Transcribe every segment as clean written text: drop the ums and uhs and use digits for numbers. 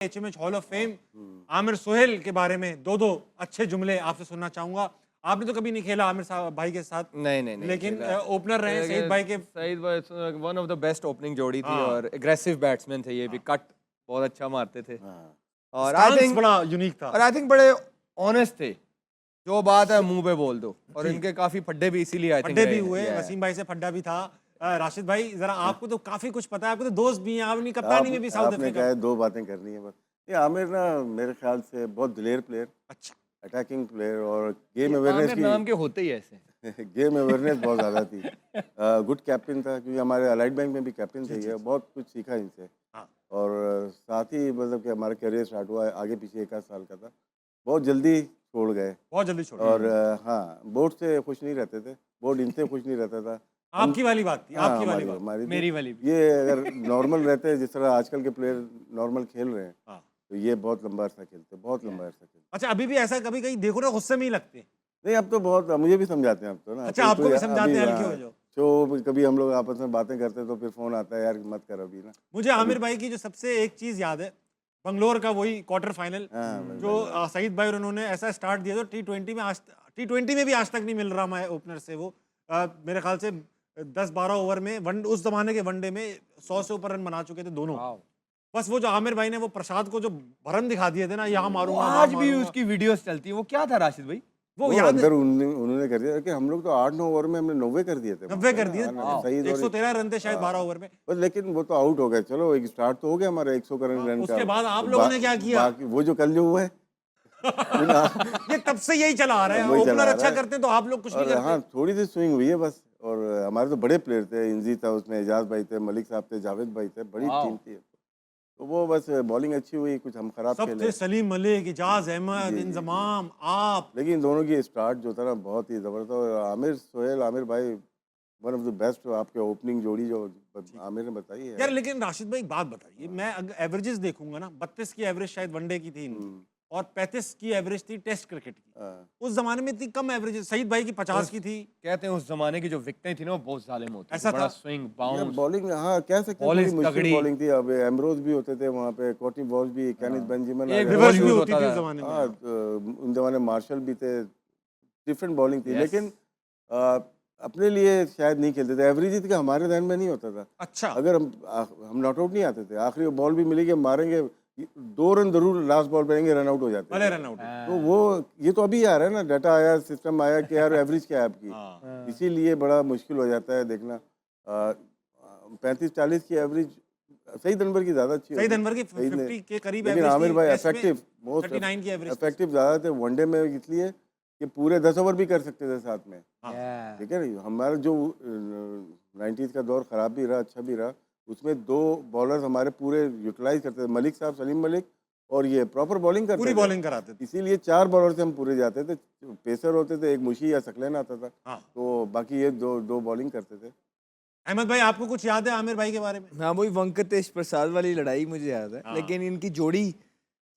HMH hall of fame Aamir Sohail के बारे में दो अच्छे जुमले आपसे सुनना चाहूंगा। आपने तो कभी नहीं खेला आमिर साहब भाई के साथ? नहीं लेकिन ओपनर रहे सईद भाई के। सईद भाई one of the best opening जोड़ी थी हाँ। और एग्रेसिव बैट्समैन थे, ये भी कट बहुत अच्छा मारते थे और स्टांस बड़ा यूनिक था आई थिंक बड़े ऑनेस्ट थे, जो बात है मुंह पे बोल दो। और इनके काफी फड्डे भी इसीलिए आई थिंक फड्डे भी हुए, वसीम भाई से फड्डा भी था। राशिद भाई जरा आपको तो काफी कुछ पता है, आपको तो दोस्त भी हैं, आपने कप्तानी में भी साउथ आपने अफ्रीका। कहा है दो बातें करनी है बस। ये आमिर ना मेरे ख्याल से बहुत दिलेर प्लेयर, अच्छा, अटैकिंग प्लेयर और गेम अवेयरनेस की नाम के होते ही ऐसे गेम अवेयरनेस बहुत ज़्यादा थी। गुड कैप्टन था, क्योंकि हमारे अलाइड बैंक में भी कैप्टन थे ये, बहुत कुछ सीखा इनसे। हाँ। और साथ ही मतलब कि हमारा करियर स्टार्ट हुआ आगे पीछे 1 आध साल का था, बहुत जल्दी छोड़ गए। बहुत जल्दी छोड़ और हाँ, बोर्ड से खुश नहीं रहते थे, बोर्ड इनसे खुश नहीं रहता था। आपकी वाली बात थी, आपकी वाली बात। हमारी मेरी वाली भी। ये अगर नॉर्मल रहते जिस तरह आजकल के प्लेयर नॉर्मल खेल रहे हैं, हाँ। तो ये बहुत लंबा अरसा खेलते, बहुत लंबा अरसा खेलते। अच्छा, अभी भी ऐसा कभी कहीं देखो ना गुस्से में ही लगते हैं? नहीं, अब तो बहुत, मुझे भी समझाते हैं अब तो ना। अच्छा, आपको भी समझाते हैं हल्के हो जाओ। जो कभी हम लोग आपस में बातें करते तो फिर फोन आता है, यार मत कर अभी ना। मुझे आमिर भाई की जो सबसे एक चीज याद है, बंगलोर का वही क्वार्टर फाइनल जो सईद भाई और उन्होंने ऐसा स्टार्ट दिया, तो टी20 में टी20 में भी आज तक नहीं मिल रहा मैं ओपनर से। वो मेरे ख्याल से 10-12 ओवर में उस जमाने के वनडे में 100 से ऊपर रन बना चुके थे दोनों। बस वो जो आमिर भाई ने वो प्रसाद को जो भरम दिखा दिए थे ना, यहाँ मारूंगा, आज भी उसकी वीडियोस चलती है। वो क्या था राशिद भाई? वो याद अंदर उन्होंने कर दिया कि हम लोग तो 8-9 ओवर में हमने 90 कर दिए थे। 90 कर दिए, सही 113 रन थे शायद 12 ओवर में। बस, लेकिन वो तो आउट हो गए। चलो एक स्टार्ट तो हो गया हमारा 100 रन का। उसके बाद आप लोगों ने क्या किया? वो जो कल जो हुआ है ये तब से यही चला आ रहा है, वही चला ओपनर आ अच्छा रहा है। करते हैं तो आप लोग कुछ नहीं करते। हाँ, थोड़ी सी स्विंग हुई है बस। और हमारे तो बड़े प्लेयर थे, इंजी था उसमें, एजाज भाई थे, मलिक साहब थे, जावेद भाई थे, बड़ी टीम थी। तो वो बस बॉलिंग अच्छी हुई, कुछ हम खराब सब खेले। थे, सलीम मलिक, इजाज अहमद, जी। इंजमाम, आप। लेकिन दोनों की स्टार्ट जो था ना बहुत ही ज़बरदस्त। और आमिर सुहेल, आमिर भाई वन ऑफ द बेस्ट आपके ओपनिंग जोड़ी जो आमिर ने बताई है यार। लेकिन राशिद भाई एक बात बताइए, मैं अगर एवरेजेस देखूंगा ना, 32 की एवरेज शायद वनडे की थी इनकी, और 35 की एवरेज थी टेस्ट क्रिकेट की। उस जमाने में इतनी कम एवरेज, सईद भाई की 50 की थी। कहते हैं उस जमाने की जो विकेटें थी ना वो बहुत जालिम होती थी। ऐसा बड़ा था? स्विंग बाउंस बॉलिंग, हाँ कह सकते हैं, थोड़ी मुश्किल बॉलिंग थी। अब एमरोज भी होते थे वहाँ पे, कोटी बॉल भी, केनिथ बेंजामिन, रिवर्स भी होती थी उस जमाने में। हाँ, उन जमाने मार्शल भी थे, डिफरेंट बॉलिंग थी। लेकिन अपने लिए शायद नहीं खेलते थे। एवरेज का हमारे ध्यान में नहीं होता था। अच्छा, अगर हम नॉट आउट नहीं आते थे, आखिरी बॉल भी मिलेगी, मारेंगे 2 रन जरूर लास्ट बॉल पे रन आउट हो जाते भले थे। Run out. तो वो ये तो अभी आ रहा है ना, डाटा आया, सिस्टम आया कि यार एवरेज क्या है आपकी, इसीलिए बड़ा मुश्किल हो जाता है देखना। 35-40 की एवरेज सईद अनवर की ज्यादा अच्छी, सईद अनवर की 50 के करीब लेकिन एवरेज आमिर थी। भाई टेस्ट में इफेक्टिव, मोस्ट 39 की एवरेज। इफेक्टिव ज्यादा थे वनडे में, इसलिए कि पूरे 10 ओवर भी कर सकते थे साथ में। ठीक है ना। हमारा जो 90s का दौर खराब भी रहा, अच्छा भी रहा, उसमें 2 बॉलर्स हमारे पूरे यूटिलाइज करते थे, मलिक साहब, सलीम मलिक, और ये प्रॉपर बॉलिंग करते पूरी थे। बॉलिंग कराते थे। इसीलिए 4 बॉलर से हम पूरे जाते थे। पेसर होते थे, एक मुशी या सकलेन आता था, हाँ। तो बाकी ये दो बॉलिंग करते थे। अहमद भाई, आपको कुछ याद है आमिर भाई के बारे में? हाँ, वही वेंकटेश प्रसाद वाली लड़ाई मुझे याद है। लेकिन इनकी जोड़ी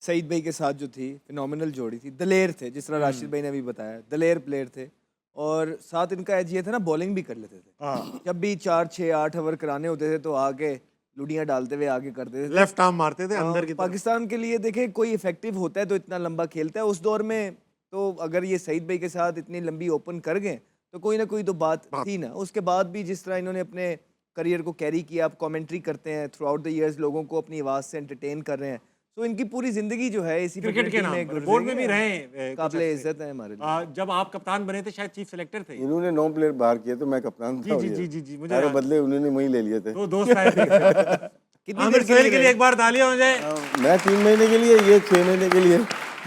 सईद भाई के साथ जो थी, फिनोमिनल जोड़ी थी। दलेर थे, जिस तरह राशिद भाई ने अभी बताया, दलेर प्लेयर थे। और साथ इनका एज ये था ना, बॉलिंग भी कर लेते थे। जब भी 4, 6, 8 ओवर कराने होते थे तो आके लुडियाँ डालते हुए आगे करते थे। लेफ्ट आर्म मारते थे अंदर की तरफ। पाकिस्तान के लिए देखें, कोई इफेक्टिव होता है तो इतना लंबा खेलता है। उस दौर में तो अगर ये सईद भाई के साथ इतनी लंबी ओपन कर गए तो कोई ना कोई तो बात थी ना। उसके बाद भी जिस तरह इन्होंने अपने करियर को कैरी किया, आप कमेंट्री करते हैं थ्रू आउट द ईयर्स, लोगों को अपनी आवाज़ से एंटरटेन कर रहे हैं। तो इनकी पूरी जिंदगी जो है इसी क्रिकेट के नाम पर बोर्ड में भी रहे, काबिले इज्जत है हमारे लिए। जब आप कप्तान बने थे शायद चीफ सेलेक्टर थे। इन्होंने 9 प्लेयर बाहर किए तो मैं कप्तान था। जी, मुझे सारे बदले उन्होंने वही ले लिए थे। तो दोस्त आए थे। आमिर सुहेल के लिए एक बार तालियां हो जाए। मैं 3 महीने के लिए, ये 6 महीने के लिए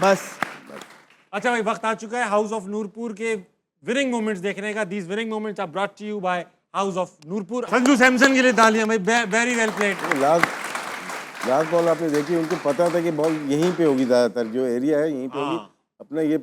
बस। अच्छा भाई, वक्त आ चुका है हाउस ऑफ नूरपुर के विनिंग मोमेंट्स देखने का। These winning moments are brought to you by house of Noorpur. Sanju Samson के लिए तालियां भाई, very well played. Last ball आपने देखी, उनको पता था कि बॉल यहीं पे होगी, ज्यादातर जो एरिया है यहीं पे होगी। अपना ये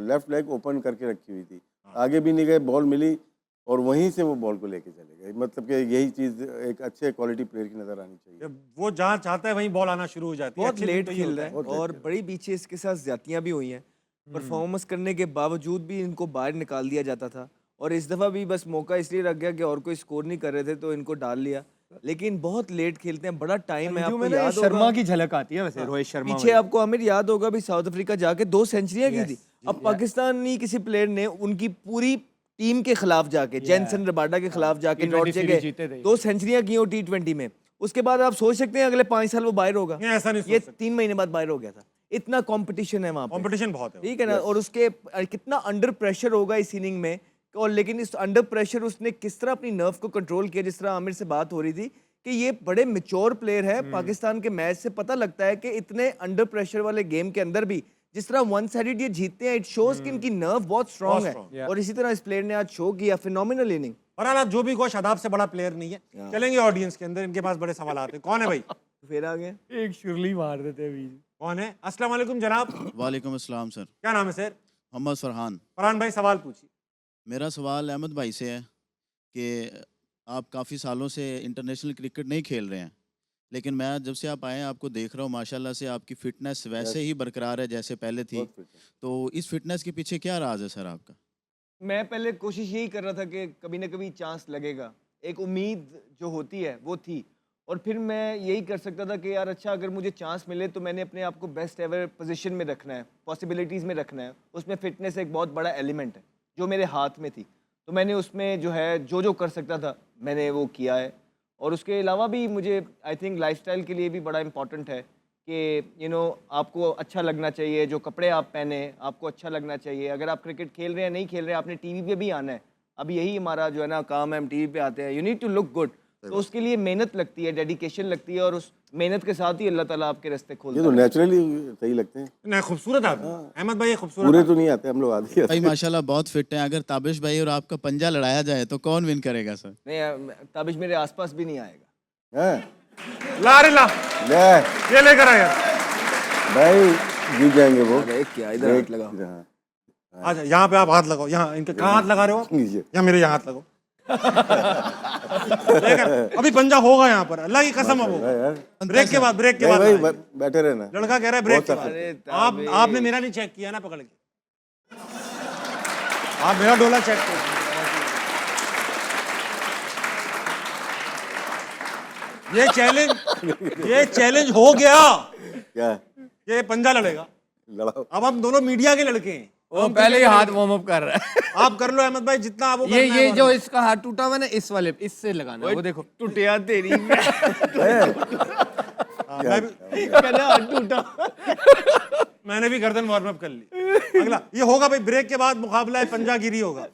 लेफ्ट लेग ओपन करके रखी हुई थी, आगे भी नहीं गए, बॉल मिली और वहीं से वो बॉल को लेके चले गए। मतलब कि यही चीज एक अच्छे क्वालिटी प्लेयर की नजर आनी चाहिए। वो जहाँ चाहता है वहीं बॉल आना शुरू हो जाती है। बहुत लेट तो ये खेल होता रहा है और बड़ी पीछे इसके साथ ज्यादतियां भी हुई हैं। परफॉर्मेंस करने के बावजूद भी इनको बाहर निकाल दिया जाता था। और इस दफ़ा भी बस मौका इसलिए रख गया कि और कोई स्कोर नहीं कर रहे थे तो इनको डाल लिया। लेकिन बहुत लेट खेलते हैं, बड़ा टाइम है। संजू आपको में ना ये याद शर्मा होगा की झलक आती है वैसे, रोहित शर्मा पीछे, वाली। आपको आमिर याद होगा भी साउथ अफ्रीका जाके 2 सेंचुरियां की थी। अब पाकिस्तानी किसी प्लेयर ने उनकी पूरी टीम के खिलाफ जाके, जेनसन रबाडा के खिलाफ जाके T20 नॉर्थ सीरीज जीते थे। 2 सेंचुरियां की हो T20 में। उसके बाद आप सोच सकते हैं अगले 5 साल वो बाहर होगा। नहीं, ऐसा नहीं सोच ये सकते। 3 महीने बाद बाहर हो गया था। इतना कंपटीशन है वहां पे, कंपटीशन बहुत है। ठीक है ना। और उसके कितना अंडर प्रेशर होगा इस इनिंग में, और लेकिन इस अंडर प्रेशर उसने किस तरह अपनी नर्व को कंट्रोल किया। जिस तरह आमिर से बात हो रही थी कि ये बड़े मैच्योर प्लेयर है। पाकिस्तान के मैच से पता लगता है कि इतने अंडर प्रेशर वाले गेम के अंदर भी जिस तरह वन साइडेड ये जीतते हैं, इट शोज कि इनकी नर्व बहुत स्ट्रांग है। strong, और इसी तरह इस प्लेयर ने आज शो किया, फिनोमिनल इनिंग। और आज जो भी कोई शादाब से बड़ा प्लेयर नहीं है। चलेंगे ऑडियंस के अंदर, इनके पास बड़े सवाल आते हैं। कौन है भाई? फिर आ गए एक शुरली मार देते अभी। कौन है? अस्सलाम वालेकुम जनाब, वालेकुम अस्सलाम सर। क्या नाम है सर? मोहम्मद फरहान। फरहान भाई सवाल पूछिए। मेरा सवाल अहमद भाई से है कि आप काफ़ी सालों से इंटरनेशनल क्रिकेट नहीं खेल रहे हैं, लेकिन मैं जब से आप आए हैं आपको देख रहा हूँ, माशाल्लाह से आपकी फ़िटनेस वैसे ही बरकरार है जैसे पहले थी। बहुत fit है। तो इस फिटनेस के पीछे क्या राज है सर आपका? मैं पहले कोशिश यही कर रहा था कि कभी ना कभी चांस लगेगा, एक उम्मीद जो होती है वो थी। और फिर मैं यही कर सकता था कि यार अच्छा अगर मुझे चांस मिले तो मैंने अपने आप को बेस्ट एवर पोजीशन में रखना है, पॉसिबिलिटीज़ में रखना है। उसमें फ़िटनेस एक बहुत बड़ा एलिमेंट है जो मेरे हाथ में थी। तो मैंने उसमें जो है जो कर सकता था मैंने वो किया है। और उसके अलावा भी मुझे आई थिंक लाइफस्टाइल के लिए भी बड़ा इंपॉर्टेंट है कि आपको अच्छा लगना चाहिए, जो कपड़े आप पहने आपको अच्छा लगना चाहिए। अगर आप क्रिकेट खेल रहे हैं नहीं खेल रहे हैं, आपने टीवी पे भी आना है। अब यही हमारा जो है ना काम है, हम टीवी पे आते हैं, you need to look good. तो उसके लिए मेहनत लगती है, डेडिकेशन लगती है, और उस मेहनत के साथ ही अल्लाह ताला आपके रास्ते खोलता ये तो है। नेचुरली सही लगते हैं। नहीं, खूबसूरत आदमी अहमद भाई, ये खूबसूरत पूरे आदमी। तो नहीं आते, हम लोग आते ही भाई माशाल्लाह बहुत फिट हैं। अगर ताबिश भाई और आपका पंजा लड़ाया जाए तो कौन विन करेगा सर? नहीं, ताबिश मेरे आसपास भी नहीं आएगा। हैं। ला रे ला, ले ये लेकर आया। भाई जीत जाएंगे वो। अरे क्या इधर हाथ लगा। हाँ, अच्छा, यहाँ पे आप हाथ लगाओ। यहाँ इनके कहाँ हाथ लगा रहे हो आप? नीचे। या मेरे यहाँ हाथ लगाओ। लेकर अभी पंजा होगा यहाँ पर, अल्लाह की कसम है वो। यार ब्रेक के बाद, ब्रेक के नहीं बाद भाई आएंगे। बैठे रहना। लड़का कह रहा है ब्रेक के बहुत बाद। अरे आप ताबिश। आपने मेरा नहीं चेक किया ना पकड़ के, आप मेरा डोला चेक करो। ये चैलेंज हो गया। क्या ये पंजा लड़ेगा। लड़ाओ। अब हम दोनों मीडिया के लड़के हैं। वो पहले ही हाथ वार्म अप कर रहा है। आप कर लो अहमद भाई जितना आप वो ये करना है ये warm जो up। इसका हाथ टूटा हुआ है ना, इस वाले इससे लगाना है, वो देखो। टूटिया तेरी हाँ, मैं भी, कहना टूटा। मैंने भी गर्दन वार्म अप कर ली। अगला ये होगा भाई, ब्रेक के बाद मुकाबला है पंजागिरी होगा।